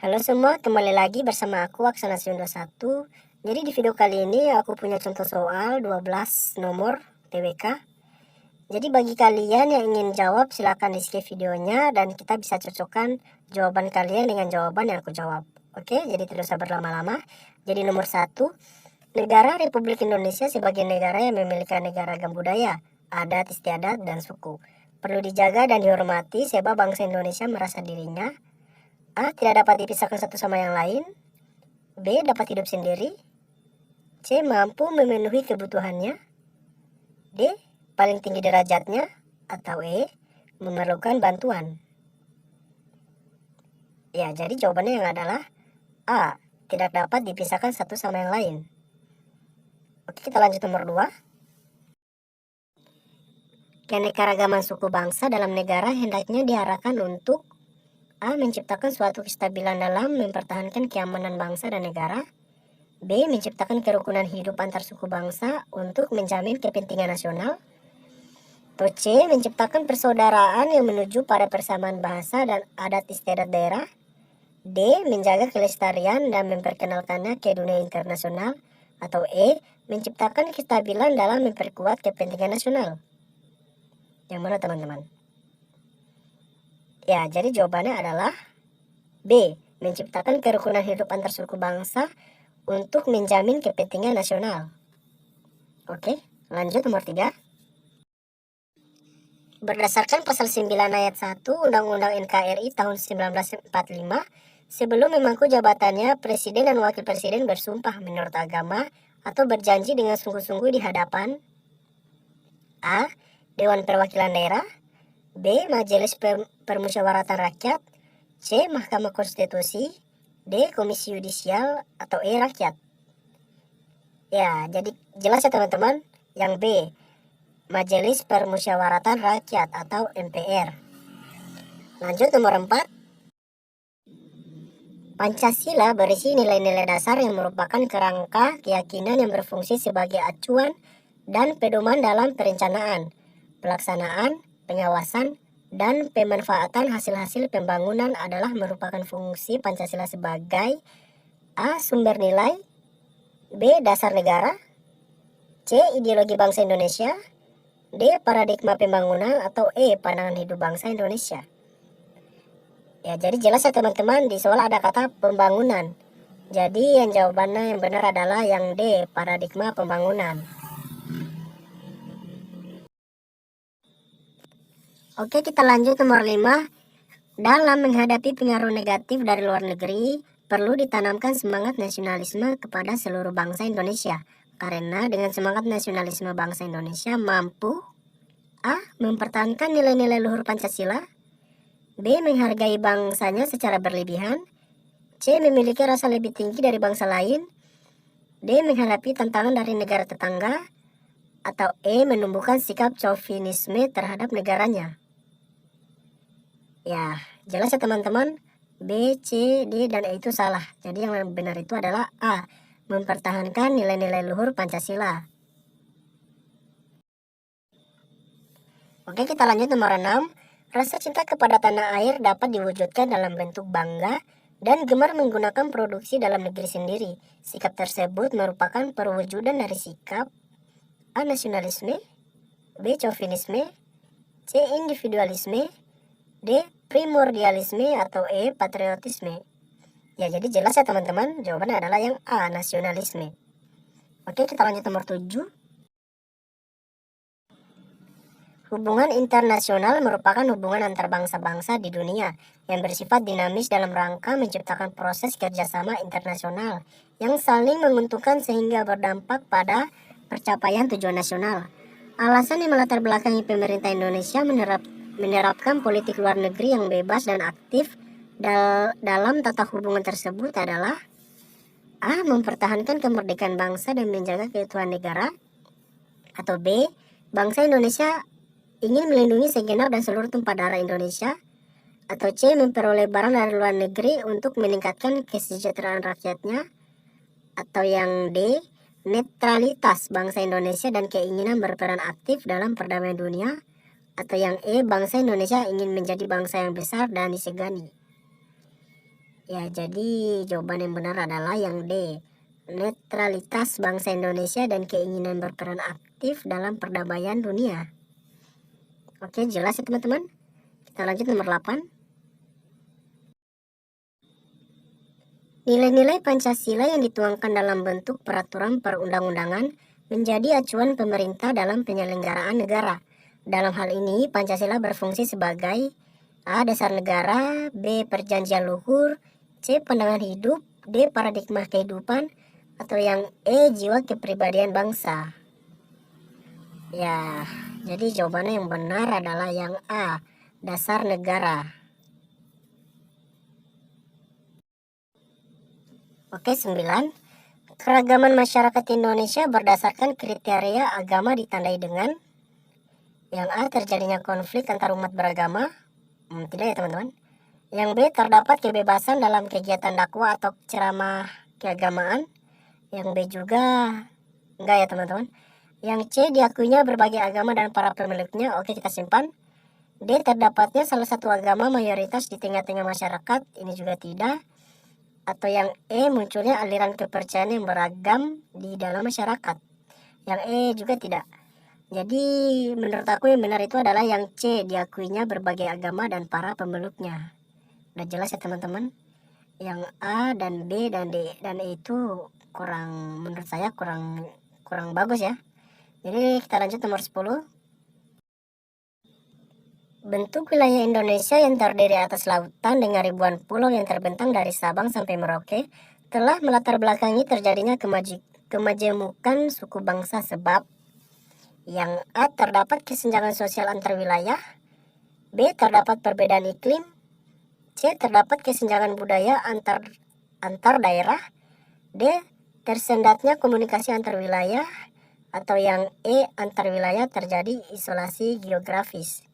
Halo semua, kembali lagi bersama aku Aksana 21. Jadi di video kali ini aku punya contoh soal 12 nomor TWK. Jadi bagi kalian yang ingin jawab silakan di skip videonya dan kita bisa cocokkan jawaban kalian dengan jawaban yang aku jawab. Oke, jadi tidak usah berlama-lama. Jadi nomor 1, negara Republik Indonesia sebagai negara yang memiliki aneka budaya, adat istiadat dan suku. Perlu dijaga dan dihormati sebab bangsa Indonesia merasa dirinya A. Tidak dapat dipisahkan satu sama yang lain. B. Dapat hidup sendiri. C. Mampu memenuhi kebutuhannya. D. Paling tinggi derajatnya. Atau E. Memerlukan bantuan. Ya, jadi jawabannya yang adalah A. Tidak dapat dipisahkan satu sama yang lain. Oke, kita lanjut nomor 2. Keanekaragaman suku bangsa dalam negara hendaknya diarahkan untuk A. Menciptakan suatu kestabilan dalam mempertahankan keamanan bangsa dan negara. B. Menciptakan kerukunan hidup antar suku bangsa untuk menjamin kepentingan nasional. Atau C. Menciptakan persaudaraan yang menuju pada persamaan bahasa dan adat istiadat daerah. D. Menjaga kelestarian dan memperkenalkannya ke dunia internasional. Atau E. Menciptakan kestabilan dalam memperkuat kepentingan nasional. Yang mana teman-teman? Ya, jadi jawabannya adalah B. Menciptakan kerukunan hidup antar suku bangsa untuk menjamin kepentingan nasional. Oke, lanjut nomor 3. Berdasarkan pasal 9 ayat 1 Undang-Undang NKRI tahun 1945, sebelum memangku jabatannya, Presiden dan Wakil Presiden bersumpah menurut agama atau berjanji dengan sungguh-sungguh di hadapan A. Dewan Perwakilan Daerah, B. Majelis Permusyawaratan Rakyat, C. Mahkamah Konstitusi, D. Komisi Yudisial, atau E. Rakyat. Ya, jadi jelas ya teman-teman. Yang B. Majelis Permusyawaratan Rakyat atau MPR. Lanjut nomor 4. Pancasila berisi nilai-nilai dasar yang merupakan kerangka keyakinan yang berfungsi sebagai acuan dan pedoman dalam perencanaan, pelaksanaan, pengawasan, dan pemanfaatan hasil-hasil pembangunan adalah merupakan fungsi Pancasila sebagai A. Sumber nilai, B. Dasar negara, C. Ideologi bangsa Indonesia, D. Paradigma pembangunan, atau E. Pandangan hidup bangsa Indonesia. Ya, jadi jelas ya teman-teman, di soal ada kata pembangunan. Jadi yang jawabannya yang benar adalah yang D. Paradigma pembangunan. Oke, kita lanjut nomor 5. Dalam menghadapi pengaruh negatif dari luar negeri, perlu ditanamkan semangat nasionalisme kepada seluruh bangsa Indonesia. Karena dengan semangat nasionalisme bangsa Indonesia mampu A. Mempertahankan nilai-nilai luhur Pancasila, B. Menghargai bangsanya secara berlebihan, C. Memiliki rasa lebih tinggi dari bangsa lain, D. Menghadapi tantangan dari negara tetangga, atau E. Menumbuhkan sikap chauvinisme terhadap negaranya. Ya, jelas ya teman-teman, B, C, D, dan E itu salah. Jadi yang benar itu adalah A. Mempertahankan nilai-nilai luhur Pancasila. Oke, kita lanjut nomor 6. Rasa cinta kepada tanah air dapat diwujudkan dalam bentuk bangga dan gemar menggunakan produksi dalam negeri sendiri. Sikap tersebut merupakan perwujudan dari sikap A. Nasionalisme, B. Chauvinisme, C. Individualisme, D. Primordialisme, atau E. Patriotisme. Ya, jadi jelas ya teman-teman, jawabannya adalah yang A. Nasionalisme. Oke, kita lanjut nomor 7. Hubungan internasional merupakan hubungan antar bangsa-bangsa di dunia yang bersifat dinamis dalam rangka menciptakan proses kerjasama internasional yang saling menguntungkan sehingga berdampak pada percapaian tujuan nasional. Alasan yang melatar belakangi pemerintah Indonesia menerapkan politik luar negeri yang bebas dan aktif dalam tata hubungan tersebut adalah A. Mempertahankan kemerdekaan bangsa dan menjaga keutuhan negara, atau B. Bangsa Indonesia ingin melindungi segenap dan seluruh tumpah darah Indonesia, atau C. Memperoleh barang dari luar negeri untuk meningkatkan kesejahteraan rakyatnya, atau yang D. Netralitas bangsa Indonesia dan keinginan berperan aktif dalam perdamaian dunia, atau yang E. Bangsa Indonesia ingin menjadi bangsa yang besar dan disegani. Ya, jadi jawaban yang benar adalah yang D. Netralitas bangsa Indonesia dan keinginan berperan aktif dalam perdamaian dunia. Oke, jelas ya teman-teman? Kita lanjut nomor 8. Nilai-nilai Pancasila yang dituangkan dalam bentuk peraturan perundang-undangan menjadi acuan pemerintah dalam penyelenggaraan negara. Dalam hal ini, Pancasila berfungsi sebagai A. Dasar negara, B. Perjanjian luhur, C. Pandangan hidup, D. Paradigma kehidupan, atau yang E. Jiwa kepribadian bangsa. Ya, jadi jawabannya yang benar adalah yang A. Dasar negara. Oke, 9. Keragaman masyarakat Indonesia berdasarkan kriteria agama ditandai dengan yang A. Terjadinya konflik antar umat beragama. Tidak ya teman-teman. Yang B. Terdapat kebebasan dalam kegiatan dakwah atau ceramah keagamaan. Yang B juga enggak ya teman-teman. Yang C. Diakuinya berbagai agama dan para pemiliknya. Oke, kita simpan. D. Terdapatnya salah satu agama mayoritas di tengah-tengah masyarakat. Ini juga tidak. Atau yang E. Munculnya aliran kepercayaan yang beragam di dalam masyarakat. Yang E juga tidak. Jadi menurut aku yang benar itu adalah yang C. Diakuinya berbagai agama dan para pemeluknya. Udah jelas ya teman-teman? Yang A dan B dan D dan E itu menurut saya kurang bagus ya. Jadi kita lanjut nomor 10. Bentuk wilayah Indonesia yang terdiri atas lautan dengan ribuan pulau yang terbentang dari Sabang sampai Merauke telah melatar belakangi terjadinya kemajemukan suku bangsa sebab yang A. Terdapat kesenjangan sosial antar wilayah, B. Terdapat perbedaan iklim, C. Terdapat kesenjangan budaya antar daerah, D. Tersendatnya komunikasi antar wilayah, atau yang E. Antar wilayah terjadi isolasi geografis.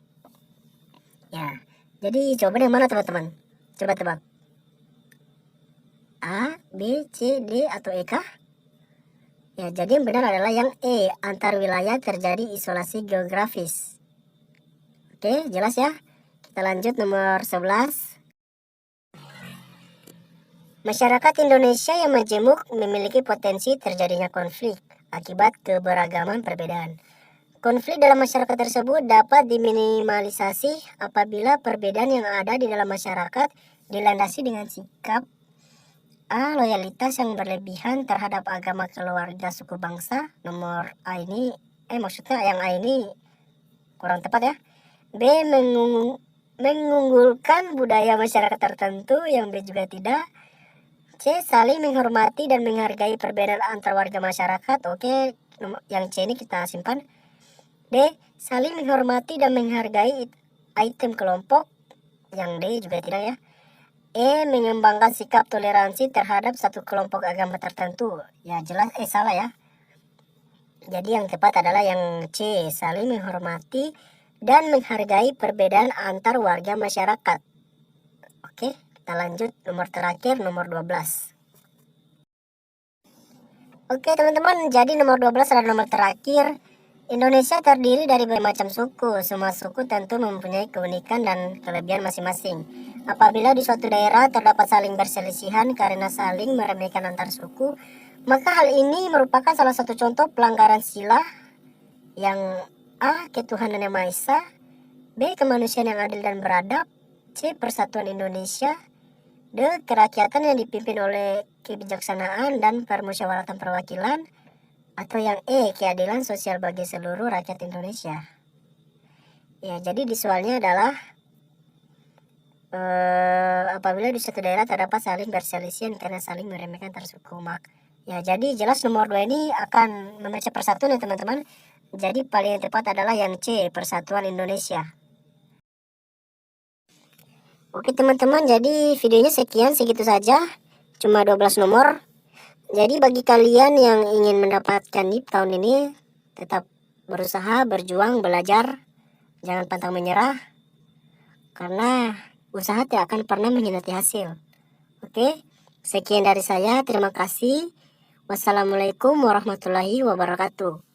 Ya, jadi jawaban yang mana teman-teman? Coba tebak. A, B, C, D, atau E kah? Ya, jadi yang benar adalah yang E. Antar wilayah terjadi isolasi geografis. Oke, jelas ya? Kita lanjut nomor 11. Masyarakat Indonesia yang majemuk memiliki potensi terjadinya konflik akibat keberagaman perbedaan. Konflik dalam masyarakat tersebut dapat diminimalisasi apabila perbedaan yang ada di dalam masyarakat dilandasi dengan sikap A. Loyalitas yang berlebihan terhadap agama, keluarga, suku, bangsa. Nomor A ini, maksudnya yang A ini kurang tepat ya. B. Mengunggulkan budaya masyarakat tertentu. Yang B juga tidak. C. Saling menghormati dan menghargai perbedaan antar warga masyarakat. Oke, yang C ini kita simpan. D. Saling menghormati dan menghargai item kelompok. Yang D juga tidak ya. E. Mengembangkan sikap toleransi terhadap satu kelompok agama tertentu. Ya jelas salah ya. Jadi yang tepat adalah yang C. Saling menghormati dan menghargai perbedaan antar warga masyarakat. Oke, kita lanjut nomor terakhir, nomor 12. Oke teman-teman, jadi nomor 12 adalah nomor terakhir. Indonesia terdiri dari bermacam suku. Semua suku tentu mempunyai keunikan dan kelebihan masing-masing. Apabila di suatu daerah terdapat saling berselisihan karena saling meremehkan antar suku, maka hal ini merupakan salah satu contoh pelanggaran sila yang A. Ketuhanan yang Maha Esa, B. Kemanusiaan yang adil dan beradab, C. Persatuan Indonesia, D. Kerakyatan yang dipimpin oleh kebijaksanaan dan permusyawaratan perwakilan, atau yang E. Keadilan sosial bagi seluruh rakyat Indonesia. Ya, jadi di soalnya adalah apabila di suatu daerah terdapat saling berselisihan karena saling meremehkan antar suku. Ya, jadi jelas nomor 2 ini akan membaca persatuan ya teman-teman. Jadi paling yang tepat adalah yang C. Persatuan Indonesia. Oke teman-teman, jadi videonya segitu saja. Cuma 12 nomor. Jadi bagi kalian yang ingin mendapatkan NIP tahun ini, tetap berusaha, berjuang, belajar. Jangan pantang menyerah. Karena usaha tidak akan pernah mengkhianati hasil. Oke, sekian dari saya. Terima kasih. Wassalamualaikum warahmatullahi wabarakatuh.